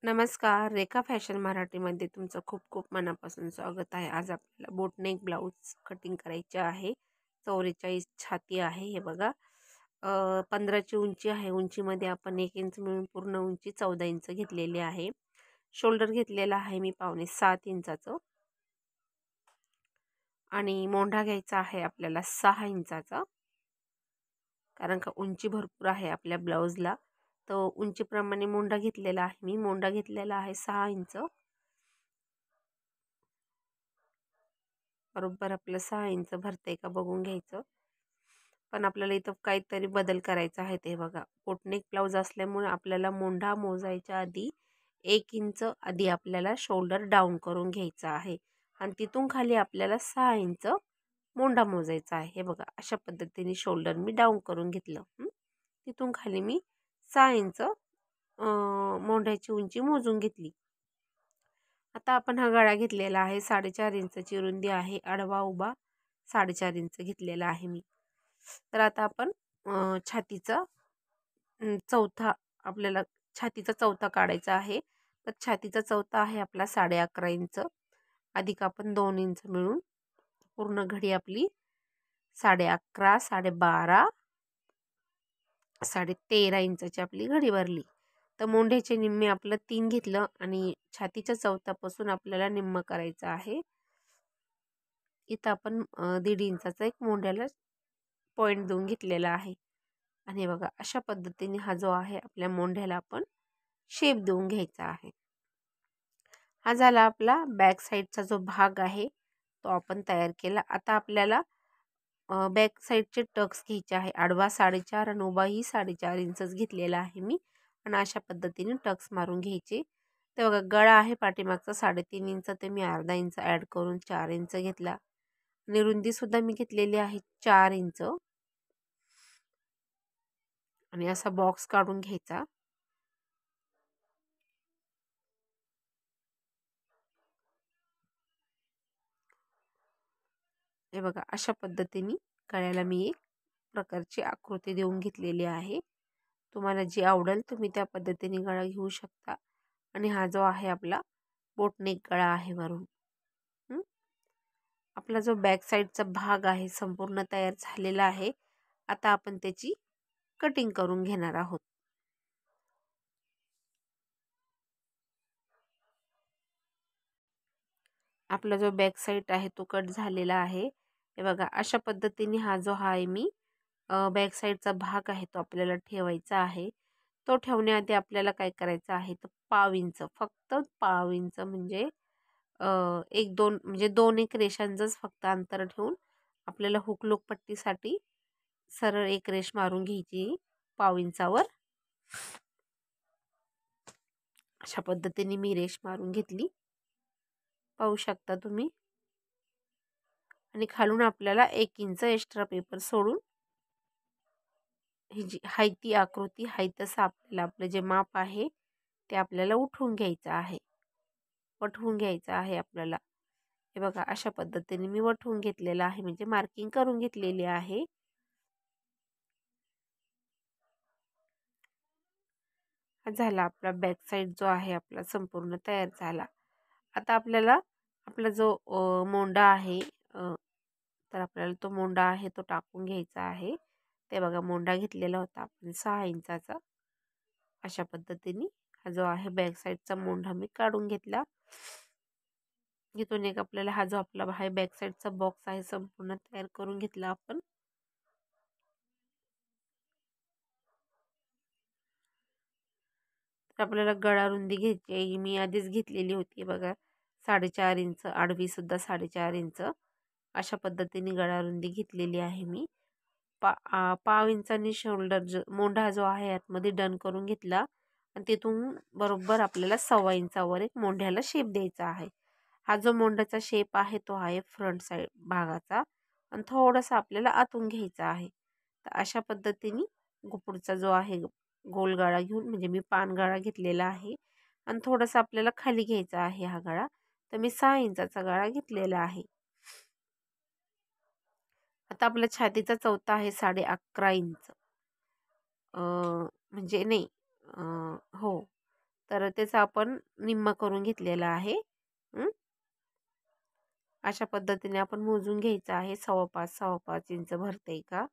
नमस्कार. रेखा फॅशन मराठीमध्ये तुमचं खूप खूप मनापासून स्वागत आहे. आज आपल्याला बोटनेक ब्लाऊज कटिंग करायचे आहे. 44 छाती आहे. हे बघा 15ची उंची आहे. उंचीमध्ये आपण 1 इंच मिळून पूर्ण उंची 14 इंच घेतलेली आहे. शोल्डर घेतलेला आहे मी 5.5-7 इंचाचं आणि मोंढा घ्यायचा आहे आपल्याला 6 इंचाचा, कारण का उंची भरपूर आहे आपल्या ब्लाऊजला. तर उंचीप्रमाणे मोंढा घेतलेला आहे मी. मोंढा घेतलेला आहे 6 इंच. बरोबर आपलं 6 इंच भरतंय का बघून घ्यायचं. पण आपल्याला इथं काहीतरी बदल करायचा आहे. ते बघा, बोटनेक ब्लाऊज असल्यामुळे आपल्याला मोंढा मोजायच्या आधी 1 इंच आधी आपल्याला शोल्डर डाऊन करून घ्यायचा आहे आणि तिथून खाली आपल्याला 6 इंच मोंढा मोजायचा आहे. हे बघा, अशा पद्धतीने शोल्डर मी डाऊन करून घेतलं. तिथून खाली मी 6 इंच मोंढ्याची उंची मोजून घेतली. आता आपण हा गळा घेतलेला आहे. 4.5 इंचची रुंदी आहे. आडवा उभा 4.5 इंच घेतलेला आहे मी. तर आता आपण छातीचा चौथा आपल्याला छातीचा चौथा काढायचा आहे. तर छातीचा चौथा आहे आपला 11.5 इंच. अधिक आपण 2 इंच मिळून पूर्ण घडी आपली 11.5, 12.5, 13.5 इंचाची आपली घडी भरली. तर मोंढ्याचे निम्मे आपलं 3 घेतलं आणि छातीच्या चौथ्यापासून आपल्याला निम्म करायचं आहे. इथं आपण 1.5 इंचाचा एक मोंढ्याला पॉईंट देऊन घेतलेला आहे. आणि बघा, अशा पद्धतीने हा जो आहे आपल्या मोंढ्याला आपण शेप देऊन घ्यायचा आहे. हा झाला आपला बॅक साईडचा जो भाग आहे तो आपण तयार केला. आता आपल्याला बॅक साईडचे टक्स घ्यायचे आहे. आडवा 4.5 आणि उभाही 4.5 इंचच घेतलेला आहे मी आणि अशा पद्धतीने टक्स मारून घ्यायचे. ते बघा, गळा आहे पाठीमागचा 3.5 इंच, ते मी अर्धा इंच ॲड करून 4 इंच घेतला आणि रुंदीसुद्धा मी घेतलेली आहे 4 इंच आणि असा बॉक्स काढून घ्यायचा. हे बघा, अशा पद्धतीने गळ्याला मी एक प्रकारची आकृती देऊन घेतलेली आहे. तुम्हाला जी आवडेल तुम्ही त्या पद्धतीने गळा घेऊ शकता. आणि हा जो आहे आपला बोटनेक गळा आहे वरून. आपला जो बॅक साईडचा भाग आहे संपूर्ण तयार झालेला आहे. आता आपण त्याची कटिंग करून घेणार आहोत. आपला जो बॅक साईड आहे तो कट झालेला आहे. हे बघा, अशा पद्धतीने हा जो आहे मी बॅक साईडचा भाग आहे तो आपल्याला ठेवायचा आहे. तो ठेवण्याआधी आपल्याला काय करायचं आहे, तर पाव इंच, फक्त पाव इंच म्हणजे 1-2 म्हणजे 2-1 रेषांचंच फक्त अंतर ठेवून आपल्याला हुक पट्टीसाठी सरळ एक रेष मारून घ्यायची पाव इंचावर. अशा पद्धतीने मी रेष मारून घेतली, पाहू शकता तुम्ही. आणि खालून आपल्याला 1 इंच एक्स्ट्रा पेपर सोडून ही जी हाय ती आकृती हाय तसं आपल्याला आपलं जे माप आहे ते आपल्याला उठवून घ्यायचं आहे, वठवून घ्यायचं आहे आपल्याला. हे बघा, अशा पद्धतीने मी वठवून घेतलेलं आहे, म्हणजे मार्किंग करून घेतलेली आहे. हा झाला आपला बॅक साईड जो आहे आपला संपूर्ण तयार झाला. आता आपल्याला आपला जो मोंडा आहे, तर आपल्याला तो मोंडा आहे तो टाकून घ्यायचा आहे. ते बघा, मोंडा घेतलेला होता आपण 6 इंचाचा. अशा पद्धतीने हा जो आहे बॅक साईडचा मोंढा मी काढून घेतला. इथून एक आपल्याला हा जो आपला आहे बॅक साईडचा बॉक्स आहे संपूर्ण तयार करून घेतला आपण. तर आपल्याला गळा रुंदी घ्यायची आहे. मी आधीच घेतलेली होती बघा, 4.5 इंच, आडवी सुद्धा 4.5 इंच. अशा पद्धतीने गळा रुंदी घेतलेली आहे मी. पाव इंचानी शोल्डर मोंढा जो आहे आतमध्ये डन करून घेतला आणि तिथून बरोबर आपल्याला 1.25 इंचावर एक मोंढ्याला शेप द्यायचा आहे. हा जो मोंढ्याचा शेप आहे तो आहे फ्रंट साईड भागाचा आणि थोडासा आपल्याला आतून घ्यायचा आहे. तर अशा पद्धतीने पुढचा जो आहे गोल गळा घेऊन, म्हणजे मी पान गळा घेतलेला आहे आणि थोडासा आपल्याला खाली घ्यायचा आहे हा गळा. तर मी 6 इंचाचा गळा घेतलेला आहे. आता आपला छातीचा चौथा आहे 11.5 इंच. म्हणजे नाही, हो, तर त्याचा आपण निम्मा करून घेतलेला आहे. अशा पद्धतीने आपण मोजून घ्यायचं आहे. 5.25 इंच भरते का.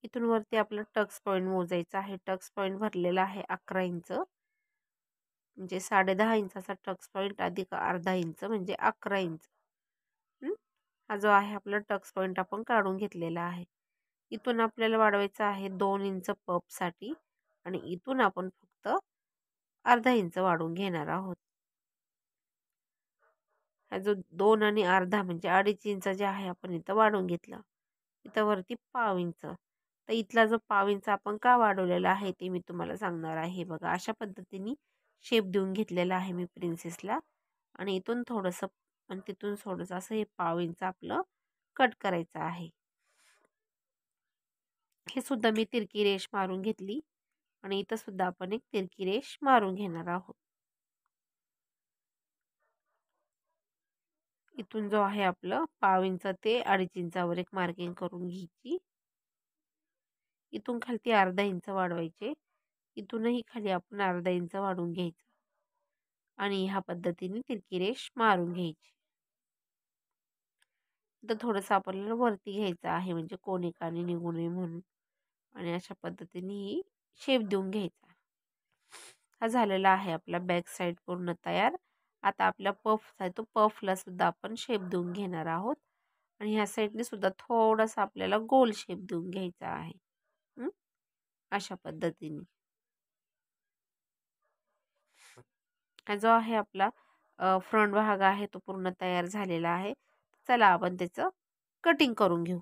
इथून वरती आपलं टक्स पॉईंट मोजायचा आहे. टक्स पॉईंट भरलेला आहे 11 इंच, म्हणजे 10.5 इंचाचा टक्स पॉईंट अधिक अर्धा इंच म्हणजे 11 इंच. हा जो आहे आपला टक्स पॉईंट आपण काढून घेतलेला आहे. इथून आपल्याला वाढवायचा आहे 2 इंच पफसाठी आणि इथून आपण फक्त अर्धा इंच वाढवून घेणार आहोत. हा जो 2 आणि अर्धा म्हणजे 2.5 इंच जे आहे आपण इथं वाढवून घेतलं. इथं वरती पाव इंच. तर इथला जो पाव इंच आपण का वाढवलेला आहे ते मी तुम्हाला सांगणार आहे. बघा अशा पद्धतीने शेप देऊन घेतलेला आहे मी प्रिन्सेसला आणि इथून थोडंसं आणि तिथून थोडंसं असं हे पाव इंच आपलं कट करायचं आहे. हे सुद्धा मी तिरकी रेष मारून घेतली आणि इथं सुद्धा आपण एक तिरकी रेष मारून घेणार आहोत. इथून जो आहे आपलं पाव इंच ते 2.5 इंचावर एक मार्किंग करून घ्यायची. इथून खाली अर्धा इंच वाढवायचे. इथूनही खाली आपण अर्धा इंच वाढवून घ्यायचं आणि ह्या पद्धतीने तिरकी रेष मारून घ्यायची. तर थोडंसं आपल्याला वरती घ्यायचं आहे म्हणजे कोणिकाने निघू नये म्हणून आणि अशा पद्धतीने ही शेप देऊन घ्यायचा. हा झालेला आहे आपला बॅक साईड पूर्ण तयार. आता आपला पफ आहे तो पफला सुद्धा आपण शेप देऊन घेणार आहोत आणि ह्या साईडने सुद्धा थोडासा आपल्याला गोल शेप देऊन घ्यायचा आहे. अशा पद्धतीने हा जो आहे आपला फ्रंट भाग आहे तो पूर्ण तयार झालेला आहे. चला आपण त्याचं कटिंग करून घेऊ.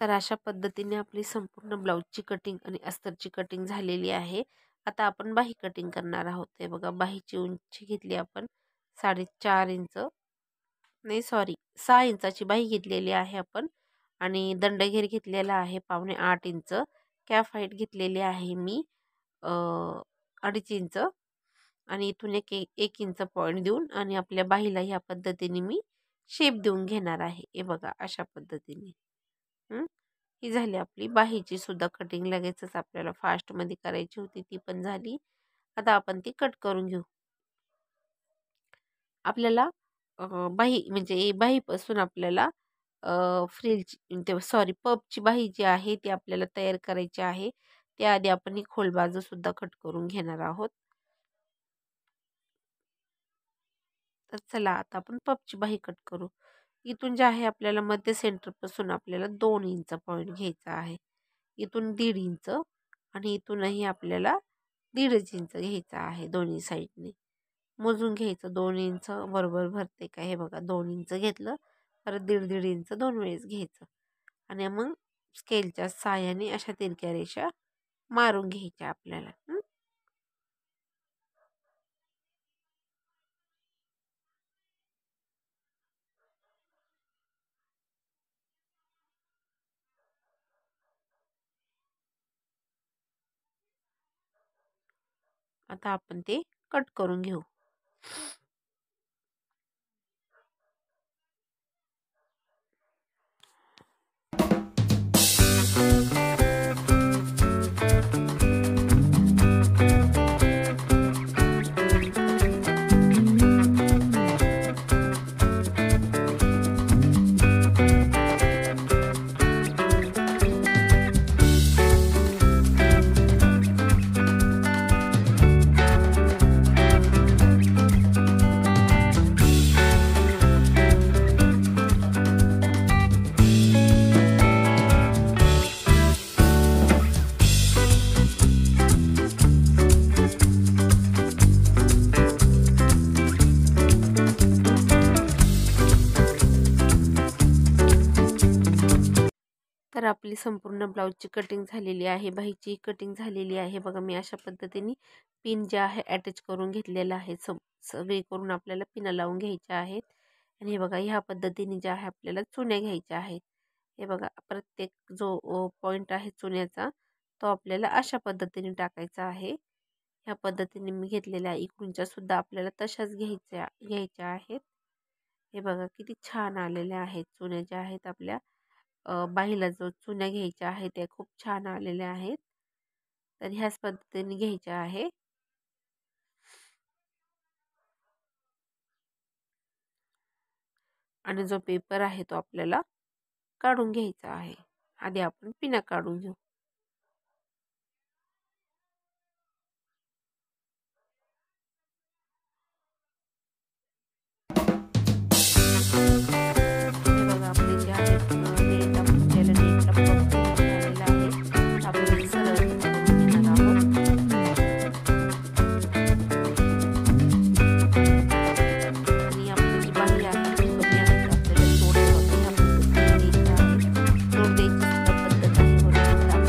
तर अशा पद्धतीने आपली संपूर्ण ब्लाऊजची कटिंग आणि अस्तरची कटिंग झालेली आहे. आता आपण बाही कटिंग करणार आहोत. हे बघा बाहीची उंची घेतली आपण 4.5 इंच, नाही सॉरी 6 इंचाची बाही घेतलेली आहे आपण आणि दंडघेर घेतलेला आहे 7.25 इंच. कॅफ हाईट घेतलेली आहे मी 2.5 इंच आणि इथून एक इंच पॉईंट देऊन आणि आपल्या बाहीला ह्या पद्धतीने मी शेप देऊन घेणार आहे. हे बघा अशा पद्धतीने ही झाली आपली बाहीची सुद्धा कटिंग. लगेचच आपल्याला फास्टमध्ये करायची होती, ती पण झाली. आता आपण ती कट करून घेऊ. आपल्याला बाही म्हणजे बाहीपासून आपल्याला फ्रिलची ते सॉरी पपची बाही जी आहे ती आपल्याला तयार करायची आहे. त्याआधी आपण ही खोल बाजू सुद्धा कट करून घेणार आहोत. तर चला आता आपण पपची बाही कट करू. इथून जे आहे आपल्याला मध्य सेंटरपासून आपल्याला 2 इंच पॉईंट घ्यायचा आहे. इथून 1.5 इंच आणि इथूनही आपल्याला 1.5 इंच घ्यायचा आहे. दोन्ही साईडने मोजून घ्यायचं. 2 इंच बरोबर भरते का हे बघा. 2 इंच घेतलं, परत 1.5 इंच 2 वेळेस घ्यायचं आणि मग स्केलच्या साहाय्याने अशा तिरक्या रेषा मारून घ्यायच्या आपल्याला. आता आपण ते कट करून घेऊ. तर आपली संपूर्ण ब्लाऊजची कटिंग झालेली आहे. बाहीची कटिंग झालेली आहे. बघा मी अशा पद्धतीने पिन जे आहे अटॅच करून घेतलेलं आहे. सगळी करून आपल्याला पिन लावून घ्यायच्या आहेत. आणि हे बघा ह्या पद्धतीने जे आहे आपल्याला चुन्या घ्यायच्या आहेत. हे बघा प्रत्येक जो पॉईंट आहे चुन्याचा तो आपल्याला अशा पद्धतीने टाकायचा आहे. ह्या पद्धतीने मी घेतलेल्या इकडूनच्या सुद्धा आपल्याला तशाच घ्यायच्या आहेत. हे बघा किती छान आलेल्या आहेत चुन्या ज्या आहेत आपल्या बाहीला जो चुन्या घ्यायच्या आहेत त्या खूप छान आलेल्या आहेत. तर ह्याच पद्धतीने घ्यायच्या आहे. आणि जो पेपर आहे तो आपल्याला काढून घ्यायचा आहे. आधी आपण पिना काढून घेऊ. बघा आपले जे आहेत नेट आपल्याला नेटला पकडून झालेला आहे. आपण सरळ घेणार आहोत. आणि आपली जी बाही आहे ती कमी आहे आपल्याला जोड ह्या पद्धतीने द्यायची आहे. जोड द्यायची सुद्धा पद्धत आहे.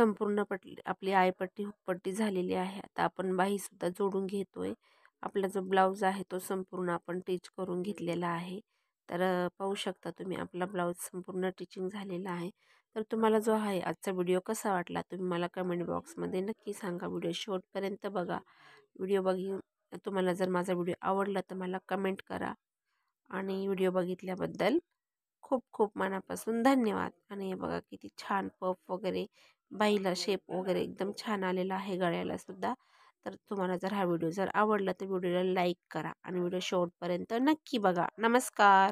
संपूर्ण आपली आयपट्टी हुकपट्टी झालेली आहे. आता आपण बाहीसुद्धा जोडून घेतोय. आपला जो ब्लाऊज आहे तो संपूर्ण आपण टिच करून घेतलेला आहे. तर पाहू शकता तुम्ही आपला ब्लाऊज संपूर्ण टिचिंग झालेला आहे. तर तुम्हाला जो आहे आजचा व्हिडिओ कसा वाटला तुम्ही मला कमेंट बॉक्समध्ये नक्की सांगा. व्हिडिओ शेवटपर्यंत बघा. व्हिडिओ तुम्हाला जर माझा व्हिडिओ आवडला तर मला कमेंट करा. आणि व्हिडिओ बघितल्याबद्दल खूप खूप मनापासून धन्यवाद. आणि हे बघा किती छान पफ वगैरे बाईला शेप वगैरे एकदम छान आलेला आहे गळ्याला सुद्धा. तर तुम्हाला जर हा व्हिडिओ जर आवडला तर व्हिडिओला लाईक करा आणि व्हिडिओ शेवटपर्यंत नक्की बघा. नमस्कार.